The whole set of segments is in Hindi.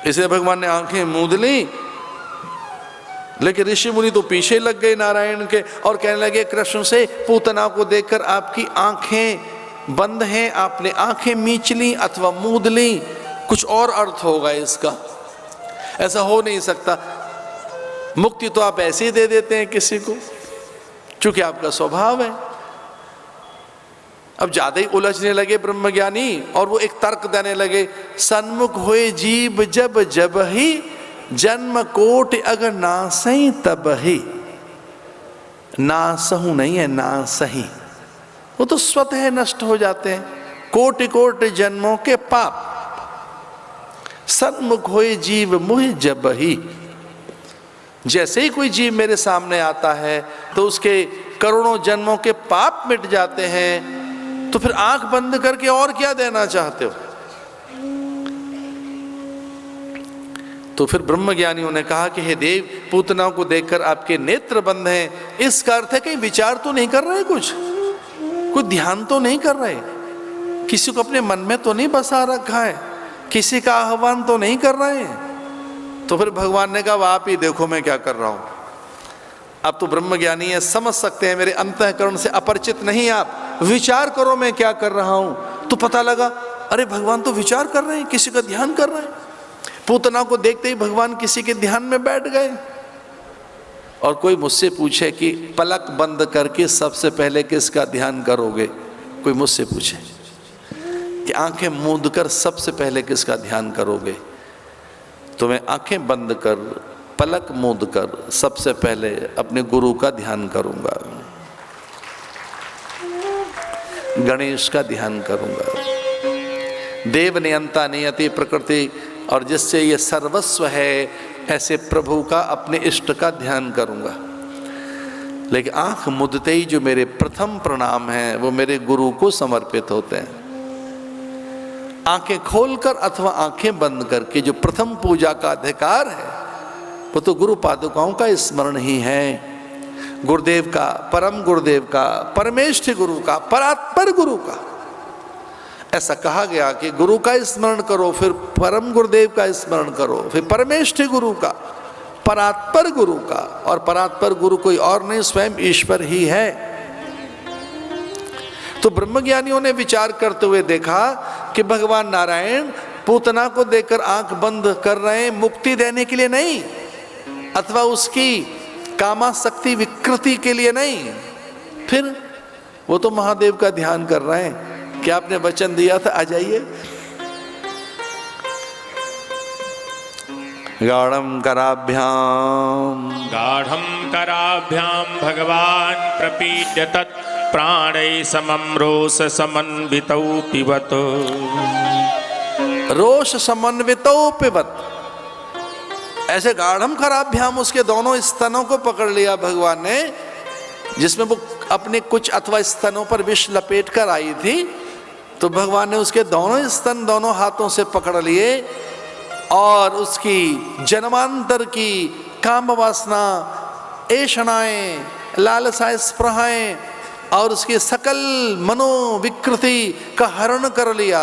इसलिए भगवान ने आंखें मूंद ली, लेकिन ऋषि मुनि तो पीछे लग गए नारायण के और कहने लगे कृष्ण से, पूतना को देखकर आपकी आंखें बंद हैं, आपने आंखें मीच ली अथवा मूंद ली, कुछ और अर्थ होगा इसका, ऐसा हो नहीं सकता। मुक्ति तो आप ऐसे ही दे देते हैं किसी को, क्योंकि आपका स्वभाव है। अब ज्यादा ही उलझने लगे ब्रह्मज्ञानी और वो एक तर्क देने लगे, सन्मुख हुए जीव जब जब ही, जन्म कोटि अगर ना सही तब ही। ना सहू नहीं है, ना सही, वो तो स्वतः नष्ट हो जाते हैं, कोटि कोटि जन्मों के पाप। सन्मुख हुए जीव मुहि जब ही, जैसे ही कोई जीव मेरे सामने आता है तो उसके करोड़ों जन्मों के पाप मिट जाते हैं, तो फिर आंख बंद करके और क्या देना चाहते हो? तो फिर ब्रह्मज्ञानियों ने कहा कि हे देव, पूतनाओं को देखकर आपके नेत्र बंद हैं, इसका अर्थ है कहीं विचार तो नहीं कर रहे, कुछ ध्यान तो नहीं कर रहे, किसी को अपने मन में तो नहीं बसा रखा है, किसी का आह्वान तो नहीं कर रहे हैं। तो फिर भगवान ने कहा आप ही देखो मैं क्या कर रहा हूं। अब तो ब्रह्मज्ञानी है, समझ सकते हैं, मेरे अंतःकरण से अपरिचित नहीं आप, विचार करो मैं क्या कर रहा हूं। तो पता लगा अरे भगवान तो विचार कर रहे हैं, किसी का ध्यान कर रहे हैं। पूतना को देखते ही भगवान किसी के ध्यान में बैठ गए। और कोई मुझसे पूछे कि पलक बंद करके सबसे पहले किसका ध्यान करोगे, कोई मुझसे पूछे कि आंखें मूंद कर सबसे पहले किसका ध्यान करोगे, तो मैं आंखें बंद कर पलक मूंद कर सबसे पहले अपने गुरु का ध्यान करूंगा, गणेश का ध्यान करूंगा, देव नियंता नियति प्रकृति, और जिससे ये सर्वस्व है ऐसे प्रभु का, अपने इष्ट का ध्यान करूंगा। लेकिन आंख मुदते ही जो मेरे प्रथम प्रणाम हैं वो मेरे गुरु को समर्पित होते हैं। आंखें खोलकर अथवा आंखें बंद करके जो प्रथम पूजा का अधिकार है वो तो गुरु पादुकाओं का स्मरण ही है, गुरुदेव का, परम गुरुदेव का, परमेष्ठ गुरु का, परात्पर गुरु का। ऐसा कहा गया कि गुरु का स्मरण करो, फिर परम गुरुदेव का स्मरण करो, फिर परमेष्ठ गुरु का, परात्पर गुरु का, और परात्पर गुरु कोई और नहीं स्वयं ईश्वर ही है। तो ब्रह्मज्ञानियों ने विचार करते हुए देखा कि भगवान नारायण पूतना को देखकर आंख बंद कर रहे हैं मुक्ति देने के लिए नहीं, अथवा उसकी कामासक्ति विकृति के लिए नहीं, फिर वो तो महादेव का ध्यान कर रहे हैं। क्या आपने वचन दिया था, आ जाइए। गाढ़ं कराभ्याम भगवान प्रपीड्य तत् प्राणै समं रोष समन्वितौ पिबत। रोष समन्वितौ पिबत, ऐसे गाढ़ं कराभ्याम उसके दोनों स्तनों को पकड़ लिया भगवान ने, जिसमें वो अपने कुछ अथवा स्तनों पर विष लपेट कर आई थी। तो भगवान ने उसके दोनों स्तन दोनों हाथों से पकड़ लिए और उसकी जन्मांतर की काम वासना, ऐषणाएं, लालसाएं, स्पृहाएं और उसकी सकल मनोविकृति का हरण कर लिया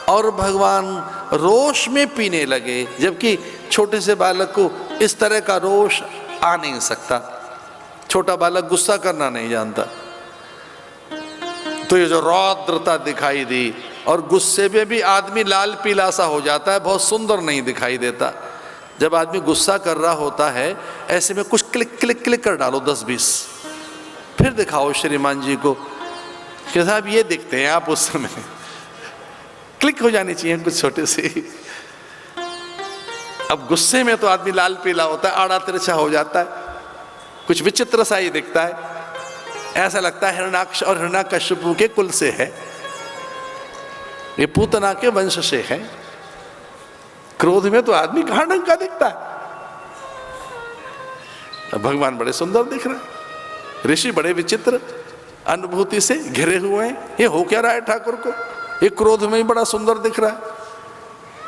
और भगवान रोष में पीने लगे। जबकि छोटे से बालक को इस तरह का रोष आ नहीं सकता, छोटा बालक गुस्सा करना नहीं जानता। तो ये जो रौद्रता दिखाई दी, और गुस्से में भी आदमी लाल पीला सा हो जाता है, बहुत सुंदर नहीं दिखाई देता। जब आदमी गुस्सा कर रहा होता है ऐसे में कुछ क्लिक क्लिक क्लिक कर डालो 10-20, फिर दिखाओ श्रीमान जी को कि साहब ये दिखते हैं आप, उस समय क्लिक हो जानी चाहिए कुछ छोटे से। अब गुस्से में तो आदमी लाल पीला होता है, आड़ा तिरछा हो जाता है, कुछ विचित्र सा ही दिखता है, ऐसा लगता है हिरण्याक्ष और हिरण्याकश्यपु के कुल से है, ये पूतना के वंश से है। क्रोध में तो आदमी कहां ढंग का दिखता है। भगवान बड़े सुंदर दिख रहे हैं, ऋषि बड़े विचित्र अनुभूति से घिरे हुए हैं। ये हो क्या रहा है ठाकुर को, ये क्रोध में ही बड़ा सुंदर दिख रहा है।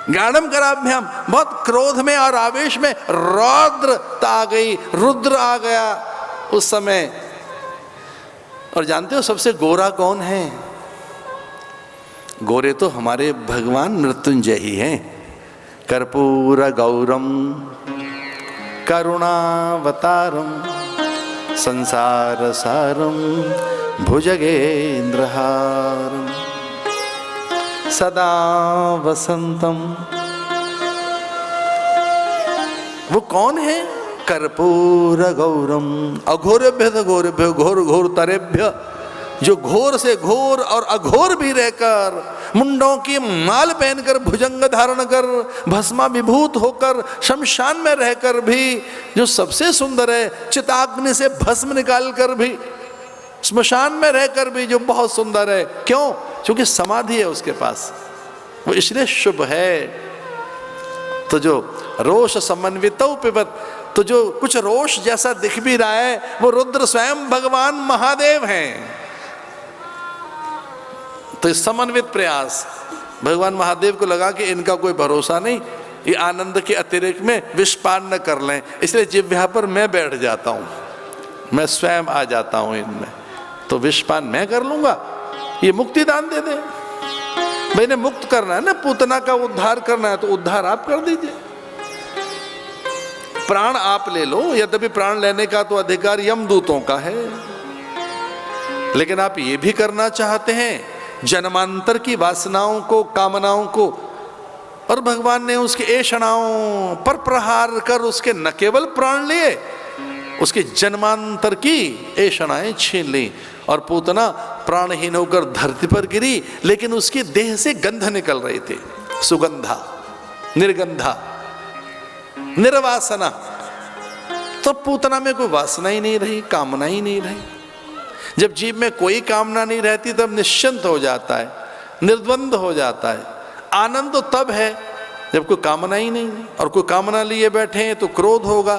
गाढ़ं कराभ्याम, बहुत क्रोध में और आवेश में रौद्रता आ गई, रुद्र आ गया उस समय। और जानते हो सबसे गोरा कौन है? गोरे तो हमारे भगवान मृत्युंजय ही हैं, कर्पूर गौरम करुणावतारम संसार सारम भुजगेंद्रहारम सदा वसंतम। वो कौन है? कर्पूर गौरम अघोरेभ्य घोरेभ्य घोर घोर तरेभ्य, जो घोर से घोर और अघोर भी रहकर, मुंडों की माल पहनकर, भुजंग धारण कर, भस्मा विभूत होकर, शमशान में रहकर भी जो सबसे सुंदर है, चिताग्नि से भस्म निकाल कर भी, स्मशान में रहकर भी जो बहुत सुंदर है। क्यों? क्योंकि समाधि है उसके पास, वो इसलिए शुभ है। तो जो रोष समन्वितौ पिबत, तो जो कुछ रोष जैसा दिख भी रहा है, वो रुद्र स्वयं भगवान महादेव हैं। तो इस समन्वित प्रयास भगवान महादेव को लगा कि इनका कोई भरोसा नहीं, ये आनंद के अतिरिक्त में विषपान न कर लें, इसलिए जिह्वा पर मैं बैठ जाता हूँ, मैं स्वयं आ जाता हूँ इनमें, तो विषपान मैं कर लूंगा, ये मुक्ति दान दे दे। मैंने मुक्त करना है ना, पूतना का उद्धार करना है, तो उद्धार आप कर दीजिए। प्राण आप ले लो, यद्यपि प्राण लेने का तो अधिकार यमदूतों का है, लेकिन आप ये भी करना चाहते हैं जन्मांतर की वासनाओं को, कामनाओं को, और भगवान ने उसके ऐषणाओं पर प्रहार कर उसके न केवल प्राण लिए, उसके जन्मांतर की ऐषणाएं छीन ली, और पूतना प्राणहीन होकर धरती पर गिरी, लेकिन उसकी देह से गंध निकल रही थी, सुगंधा, निर्गंधा, निर्वासना। तो पूतना में कोई वासना ही नहीं रही, कामना ही नहीं रही। जब जीव में कोई कामना नहीं रहती तब निश्चिंत हो जाता है, निर्द्वंद हो जाता है। आनंद तो तब है जब कोई कामना ही नहीं, और कोई कामना लिए बैठे हैं तो क्रोध होगा,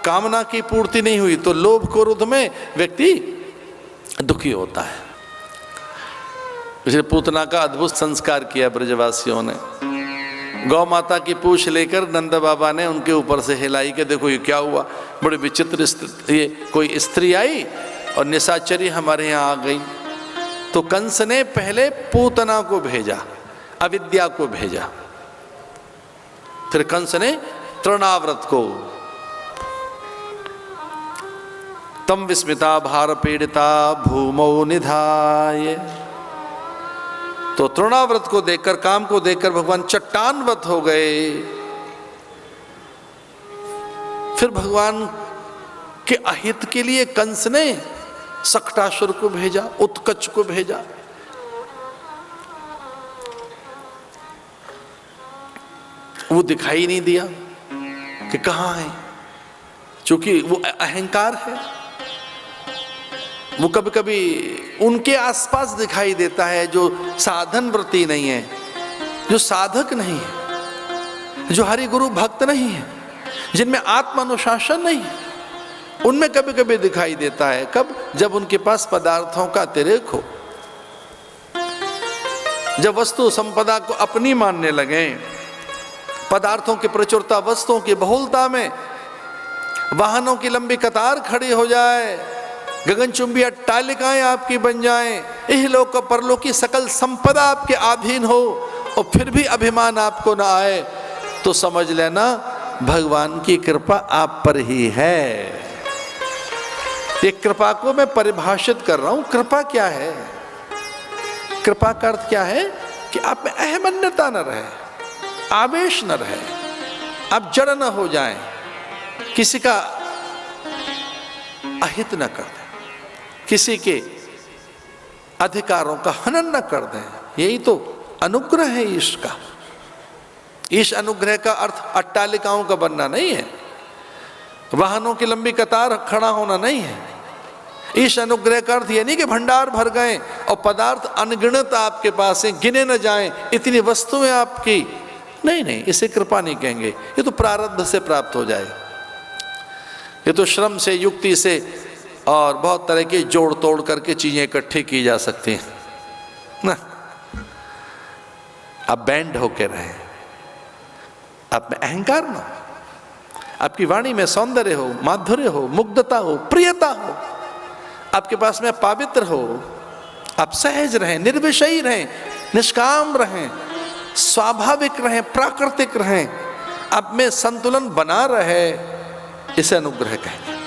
कामना की पूर्ति नहीं हुई तो लोभ क्रोध में व्यक्ति दुखी होता है। इसलिए पूतना का अद्भुत संस्कार किया ब्रजवासियों ने। गौ माता की पूंछ लेकर नंद बाबा ने उनके ऊपर से हिलाई के देखो ये क्या हुआ, बड़ी विचित्र ये कोई स्त्री आई और निशाचरी हमारे यहाँ आ गई। तो कंस ने पहले पूतना को भेजा, अविद्या को भेजा, फिर कंस ने तृणाव्रत को। तम विस्मिता भार पीड़िता भूमौ निधाय। तो तृणाव्रत को देखकर, काम को देखकर भगवान चट्टानवत हो गए। फिर भगवान के अहित के लिए कंस ने सक्टासुर को भेजा, उत्कच को भेजा। वो दिखाई नहीं दिया कि कहां है, क्योंकि वो अहंकार है। वो कभी कभी उनके आसपास दिखाई देता है जो साधन व्रती नहीं है, जो साधक नहीं है, जो हरि गुरु भक्त नहीं है, जिनमें आत्मानुशासन नहीं है, उनमें कभी कभी दिखाई देता है। कब? जब उनके पास पदार्थों का अतिरेक हो, जब वस्तु संपदा को अपनी मानने लगे, पदार्थों की प्रचुरता, वस्तुओं की बहुलता में वाहनों की लंबी कतार खड़ी हो जाए, गगनचुंबी अट्टालिकाएं आपकी बन जाएं, इहलोक परलोक की सकल संपदा आपके अधीन हो, और फिर भी अभिमान आपको ना आए, तो समझ लेना भगवान की कृपा आप पर ही है। ये कृपा को मैं परिभाषित कर रहा हूं। कृपा क्या है? कृपा का अर्थ क्या है? कि आप में अहमन्यता न रहे, आवेश न रहे, आप जड़ न हो जाएं, किसी का अहित न कर दें, किसी के अधिकारों का हनन न कर दें। यही तो अनुग्रह है ईश का। ईश अनुग्रह का अर्थ अट्टालिकाओं का बनना नहीं है, वाहनों की लंबी कतार खड़ा होना नहीं है। ईश अनुग्रह का अर्थ ये नहीं कि भंडार भर गए और पदार्थ अनगिनत आपके पास हैं, गिने न जाएं, इतनी वस्तुएं आपकी, नहीं नहीं, इसे कृपा नहीं कहेंगे। ये तो प्रारब्ध से प्राप्त हो जाए, ये तो श्रम से, युक्ति से और बहुत तरह के जोड़ तोड़ करके चीजें इकट्ठी की जा सकती हैं ना। आप बैंड होके रहें, आप में अहंकार ना हो, आपकी वाणी में सौंदर्य हो, माधुर्य हो, मुग्धता हो, प्रियता हो, आपके पास में पवित्र हो, आप सहज रहें, निर्विषयी रहें, निष्काम रहें, स्वाभाविक रहें, प्राकृतिक रहें। अब में संतुलन बना रहे, इसे अनुग्रह कहेंगे।